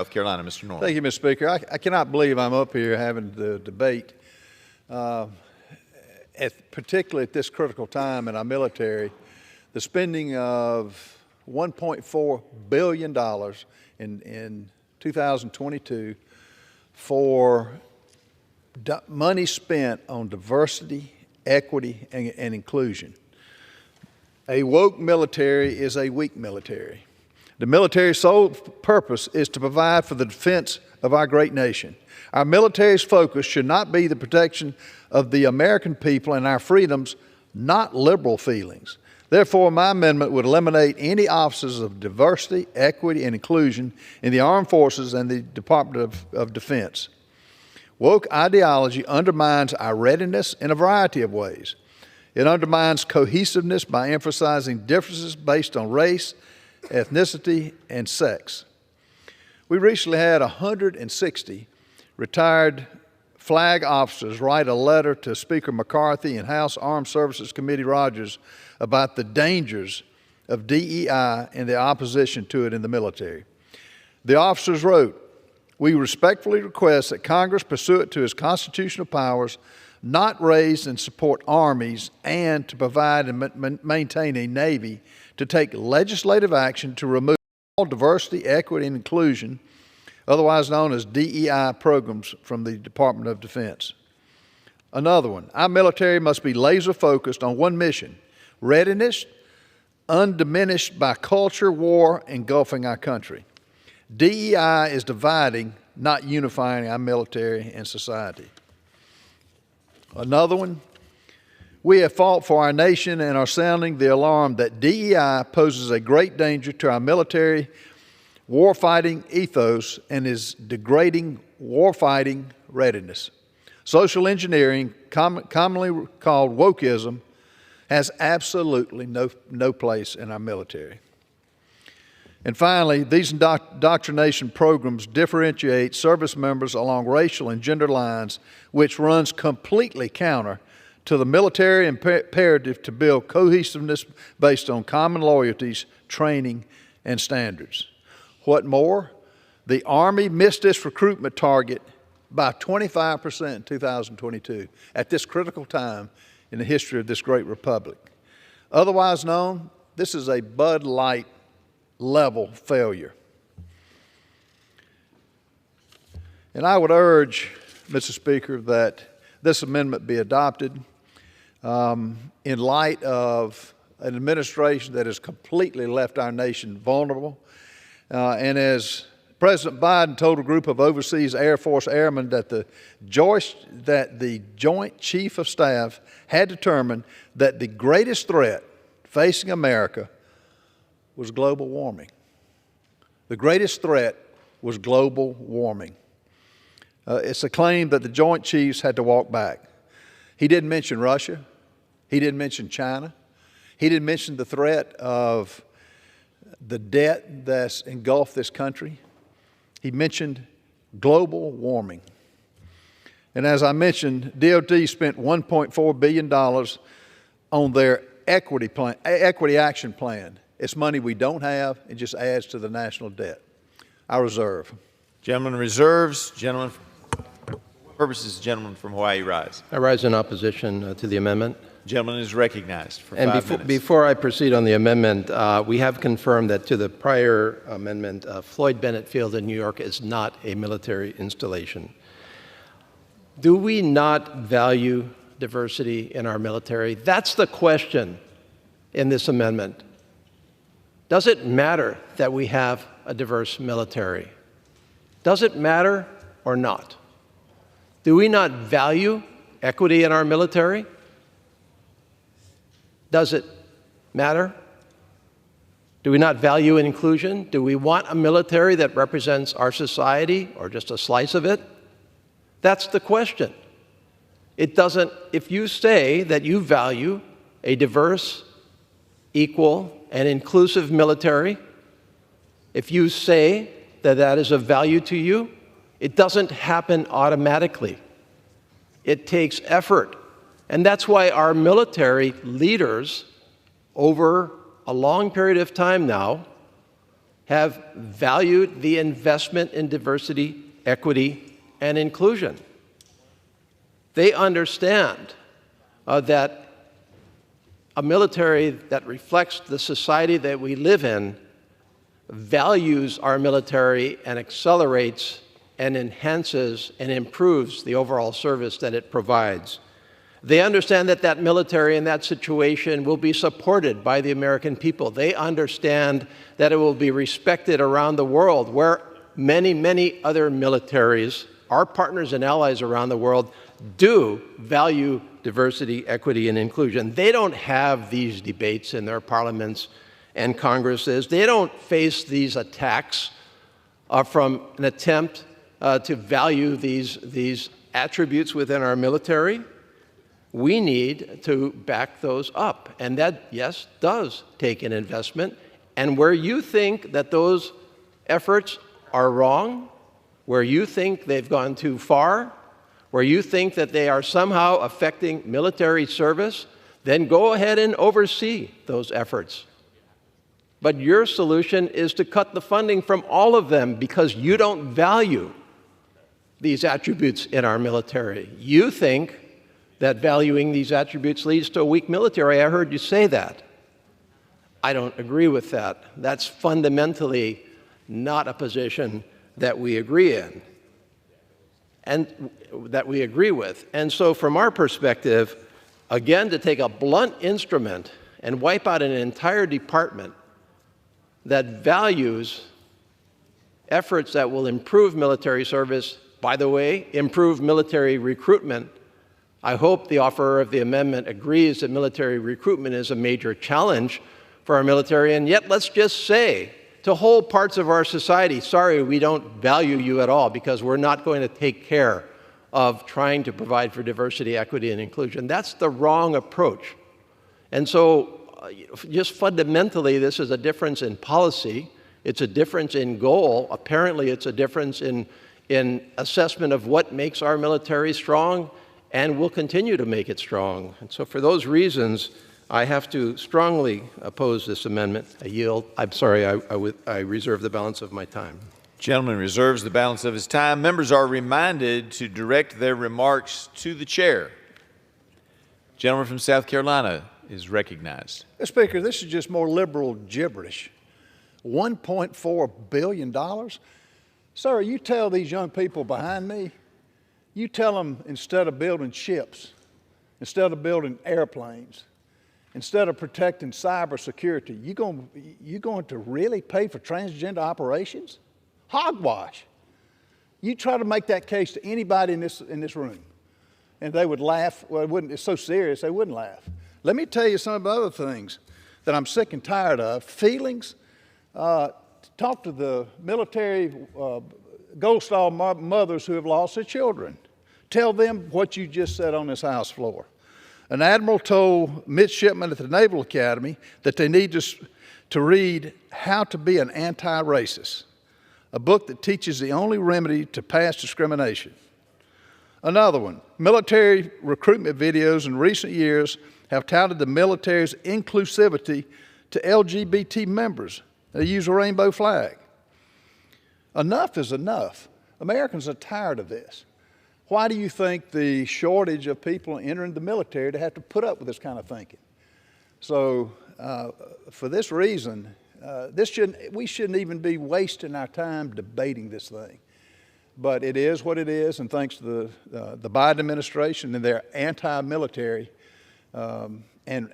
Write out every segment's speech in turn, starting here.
South Carolina. Mr. Norman. Thank you, Mr. Speaker. I cannot believe I'm up here having the debate, particularly at this critical time in our military, the spending of $1.4 billion in 2022 for money spent on diversity, equity, and inclusion. A woke military is a weak military. The military's sole purpose is to provide for the defense of our great nation. Our military's focus should not be the protection of the American people and our freedoms, not liberal feelings. Therefore, my amendment would eliminate any offices of diversity, equity, and inclusion in the armed forces and the Department of Defense. Woke ideology undermines our readiness in a variety of ways. It undermines cohesiveness by emphasizing differences based on race, ethnicity, and sex. We recently had 160 retired flag officers write a letter to Speaker McCarthy and House Armed Services Committee Rogers about the dangers of DEI and the opposition to it in the military. The officers wrote, "We respectfully request that Congress, pursuant to its constitutional powers, not raise and support armies and to provide and maintain a Navy to take legislative action to remove all diversity, equity, and inclusion, otherwise known as DEI programs, from the Department of Defense." Another one, our military must be laser focused on one mission: readiness, undiminished by culture, war, engulfing our country. DEI is dividing, not unifying our military and society. Another one, we have fought for our nation and are sounding the alarm that DEI poses a great danger to our military warfighting ethos and is degrading warfighting readiness. Social engineering, commonly called wokeism, has absolutely no place in our military. And finally, these indoctrination programs differentiate service members along racial and gender lines, which runs completely counter to the military imperative to build cohesiveness based on common loyalties, training, and standards. What more, the Army missed its recruitment target by 25% in 2022 at this critical time in the history of this great republic. Otherwise known, this is a Bud Light level failure. And I would urge, Mr. Speaker, that this amendment be adopted in light of an administration that has completely left our nation vulnerable. And as President Biden told a group of overseas Air Force airmen that the Joint Chief of Staff had determined that the greatest threat facing America was global warming. The greatest threat was global warming. It's a claim that the Joint Chiefs had to walk back. He didn't mention Russia. He didn't mention China. He didn't mention the threat of the debt that's engulfed this country. He mentioned global warming. And as I mentioned, DOD spent $1.4 billion on their equity action plan. It's money we don't have. It just adds to the national debt. I reserve. Gentleman reserves. Gentleman, for purposes, gentleman from Hawaii rise. I rise in opposition to the amendment. Gentleman is recognized for 5 minutes. Before I proceed on the amendment, we have confirmed that to the prior amendment, Floyd Bennett Field in New York is not a military installation. Do we not value diversity in our military? That's the question in this amendment. Does it matter that we have a diverse military? Does it matter or not? Do we not value equity in our military? Does it matter? Do we not value inclusion? Do we want a military that represents our society or just a slice of it? That's the question. It doesn't, if you say that you value a diverse, equal, and inclusive military, if you say that that is of value to you, it doesn't happen automatically. It takes effort. And that's why our military leaders, over a long period of time now, have valued the investment in diversity, equity, and inclusion. They understand that a military that reflects the society that we live in values our military and accelerates and enhances and improves the overall service that it provides. They understand that that military in that situation will be supported by the American people. They understand that it will be respected around the world, where many, many other militaries, our partners and allies around the world, do value diversity, equity, and inclusion. They don't have these debates in their parliaments and Congresses. They don't face these attacks from an attempt to value these attributes within our military. We need to back those up. And that, yes, does take an investment. And where you think that those efforts are wrong, where you think they've gone too far, where you think that they are somehow affecting military service, then go ahead and oversee those efforts. But your solution is to cut the funding from all of them because you don't value these attributes in our military. You think that valuing these attributes leads to a weak military. I heard you say that. I don't agree with that. That's fundamentally not a position that we agree in and that we agree with. And so from our perspective, again, to take a blunt instrument and wipe out an entire department that values efforts that will improve military service, by the way, improve military recruitment. I hope the offerer of the amendment agrees that military recruitment is a major challenge for our military, and yet let's just say to whole parts of our society, sorry, we don't value you at all because we're not going to take care of trying to provide for diversity, equity, and inclusion. That's the wrong approach. And so just fundamentally, this is a difference in policy. It's a difference in goal. Apparently, it's a difference in assessment of what makes our military strong and will continue to make it strong. And so for those reasons, I have to strongly oppose this amendment. I yield. I'm sorry, I reserve the balance of my time. Gentleman reserves the balance of his time. Members are reminded to direct their remarks to the chair. Gentleman from South Carolina is recognized. Mr. Speaker, this is just more liberal gibberish. $1.4 billion? Sir, you tell these young people behind me, you tell them instead of building ships, instead of building airplanes, instead of protecting cybersecurity, you going to really pay for transgender operations? Hogwash. You try to make that case to anybody in this room, and they would laugh. Well, it's so serious, they wouldn't laugh. Let me tell you some of the other things that I'm sick and tired of. Feelings. Talk to the military Gold Star mothers who have lost their children. Tell them what you just said on this House floor. An admiral told midshipmen at the Naval Academy that they need to read How to Be an Anti-Racist, a book that teaches the only remedy to past discrimination. Another one, military recruitment videos in recent years have touted the military's inclusivity to LGBT members. They use a rainbow flag. Enough is enough. Americans are tired of this. Why do you think the shortage of people entering the military to have to put up with this kind of thinking? So for this reason, we shouldn't even be wasting our time debating this thing. But it is what it is, and thanks to the Biden administration and their anti-military and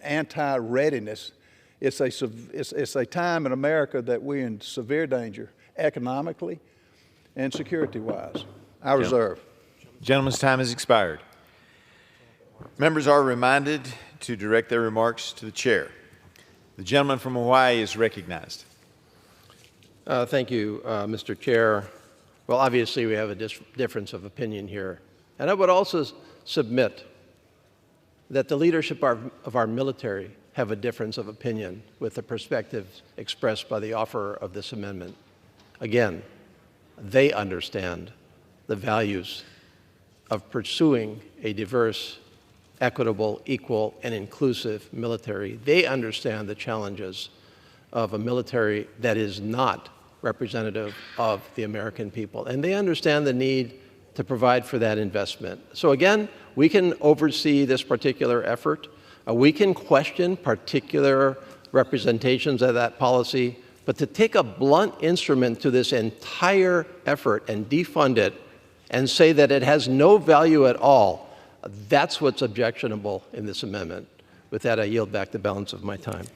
anti-readiness, it's a time in America that we're in severe danger economically and security-wise. I reserve. Gentleman's time has expired. Members are reminded to direct their remarks to the chair. The gentleman from Hawaii is recognized. Thank you, Mr. Chair. Well, obviously, we have a difference of opinion here. And I would also submit that the leadership of our military have a difference of opinion with the perspectives expressed by the offerer of this amendment. Again, they understand the values of pursuing a diverse, equitable, equal, and inclusive military. They understand the challenges of a military that is not representative of the American people. And they understand the need to provide for that investment. So again, we can oversee this particular effort. We can question particular representations of that policy, but to take a blunt instrument to this entire effort and defund it and say that it has no value at all, that's what's objectionable in this amendment. With that, I yield back the balance of my time.